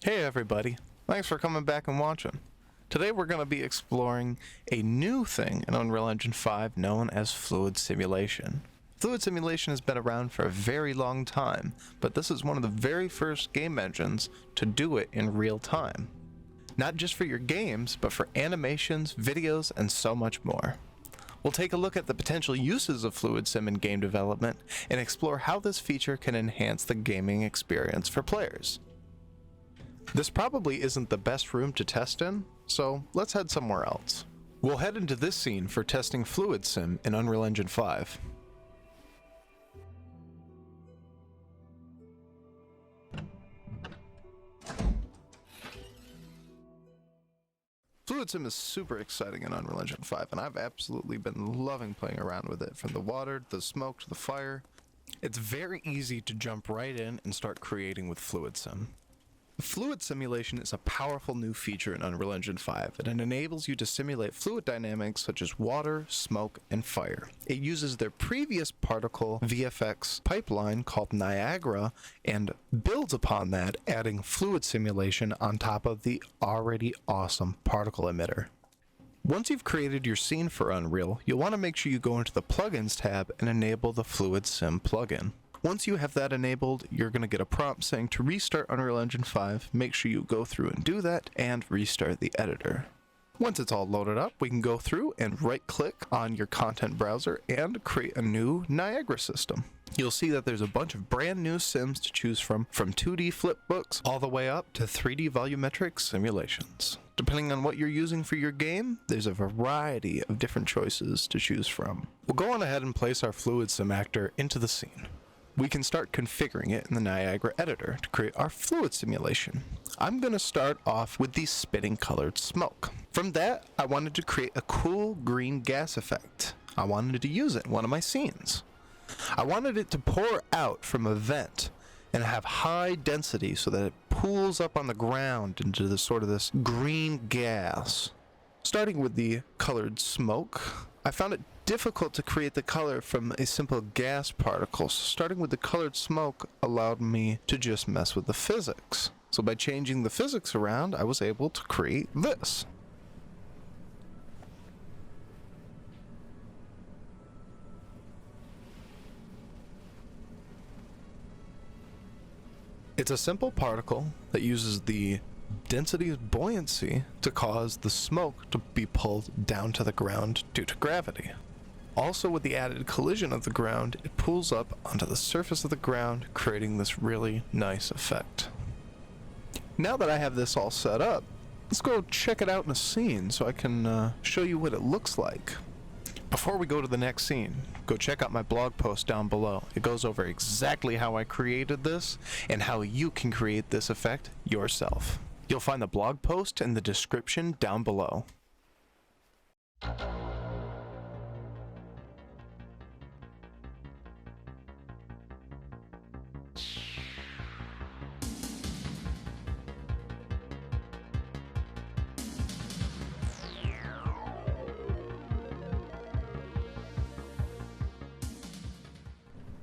Hey everybody, thanks for coming back and watching. Today we're going to be exploring a new thing in Unreal Engine 5 known as fluid simulation. Fluid simulation has been around for a very long time, but this is one of the very first game engines to do it in real time. Not just for your games, but for animations, videos, and so much more. We'll take a look at the potential uses of fluid sim in game development and explore how this feature can enhance the gaming experience for players. This probably isn't the best room to test in, so let's head somewhere else. We'll head into this scene for testing fluid sim in Unreal Engine 5. Fluid sim is super exciting in Unreal Engine 5, and I've absolutely been loving playing around with it, from the water, to the smoke, to the fire. It's very easy to jump right in and start creating with fluid sim. Fluid simulation is a powerful new feature in Unreal Engine 5, and it enables you to simulate fluid dynamics such as water, smoke, and fire. It uses their previous particle VFX pipeline called Niagara and builds upon that, adding fluid simulation on top of the already awesome particle emitter. Once you've created your scene for Unreal, you'll want to make sure you go into the Plugins tab and enable the Fluid Sim plugin. Once you have that enabled, you're going to get a prompt saying to restart Unreal Engine 5. Make sure you go through and do that and restart the editor. Once it's all loaded up, we can go through and right-click on your content browser and create a new Niagara system. You'll see that there's a bunch of brand new sims to choose from 2D flipbooks all the way up to 3D volumetric simulations. Depending on what you're using for your game, there's a variety of different choices to choose from. We'll go on ahead and place our fluid sim actor into the scene. We can start configuring it in the Niagara editor to create our fluid simulation. I'm going to start off with the spitting colored smoke. From that, I wanted to create a cool green gas effect. I wanted to use it in one of my scenes. I wanted it to pour out from a vent and have high density so that it pools up on the ground into this green gas. Starting with the colored smoke, I found it difficult to create the color from a simple gas particle, so starting with the colored smoke allowed me to just mess with the physics. So by changing the physics around, I was able to create this. It's a simple particle that uses the density of buoyancy to cause the smoke to be pulled down to the ground due to gravity. Also, with the added collision of the ground, it pulls up onto the surface of the ground, creating this really nice effect. Now that I have this all set up, let's go check it out in a scene so I can show you what it looks like. Before we go to the next scene, go check out my blog post down below. It goes over exactly how I created this and how you can create this effect yourself. You'll find the blog post in the description down below.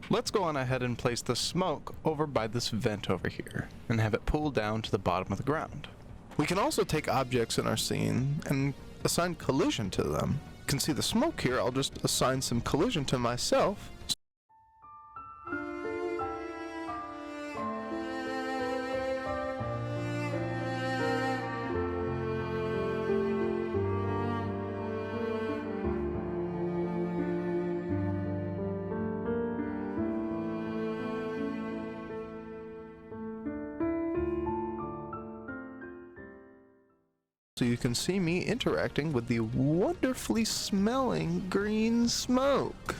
Let's go on ahead and place the smoke over by this vent over here and have it pull down to the bottom of the ground. We can also take objects in our scene and assign collision to them. You can see the smoke here. I'll just assign some collision to myself. So you can see me interacting with the wonderfully smelling green smoke.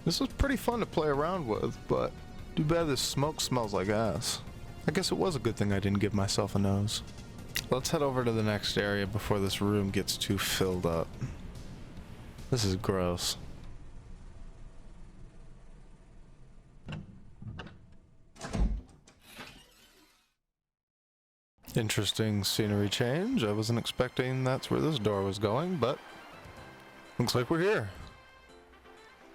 This was pretty fun to play around with, but too bad this smoke smells like ass. I guess it was a good thing I didn't give myself a nose. Let's head over to the next area before this room gets too filled up. This is gross. Interesting scenery change. I wasn't expecting that's where this door was going, but looks like we're here.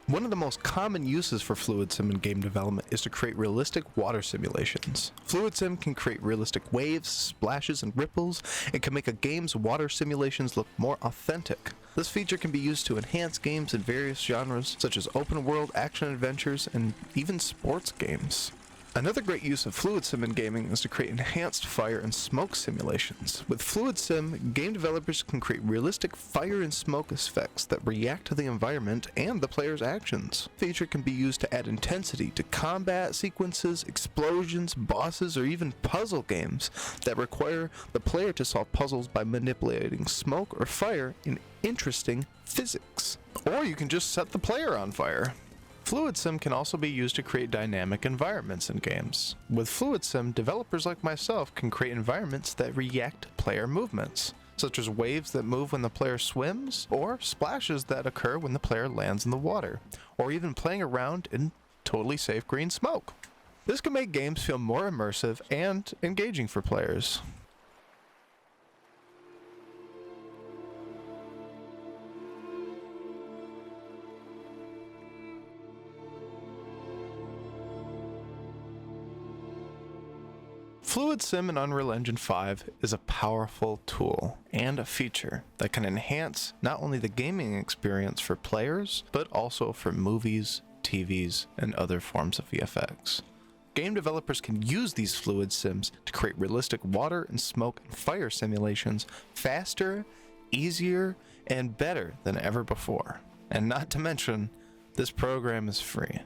One of the most common uses for Fluid Sim in game development is to create realistic water simulations. Fluid Sim can create realistic waves, splashes, and ripples, and can make a game's water simulations look more authentic. This feature can be used to enhance games in various genres, such as open world, action adventures, and even sports games. Another great use of Fluid Sim in gaming is to create enhanced fire and smoke simulations. With Fluid Sim, game developers can create realistic fire and smoke effects that react to the environment and the player's actions. The feature can be used to add intensity to combat sequences, explosions, bosses, or even puzzle games that require the player to solve puzzles by manipulating smoke or fire in interesting physics. Or you can just set the player on fire. Fluid Sim can also be used to create dynamic environments in games. With Fluid Sim, developers like myself can create environments that react to player movements, such as waves that move when the player swims, or splashes that occur when the player lands in the water, or even playing around in totally safe green smoke. This can make games feel more immersive and engaging for players. Fluid Sim in Unreal Engine 5 is a powerful tool and a feature that can enhance not only the gaming experience for players, but also for movies, TVs, and other forms of VFX. Game developers can use these Fluid Sims to create realistic water and smoke and fire simulations faster, easier, and better than ever before. And not to mention, this program is free.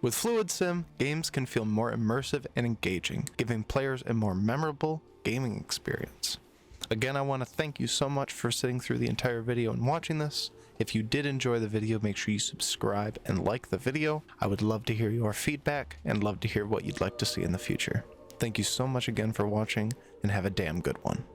With Fluid Sim, games can feel more immersive and engaging, giving players a more memorable gaming experience. Again, I want to thank you so much for sitting through the entire video and watching this. If you did enjoy the video, make sure you subscribe and like the video. I would love to hear your feedback and love to hear what you'd like to see in the future. Thank you so much again for watching, and have a damn good one.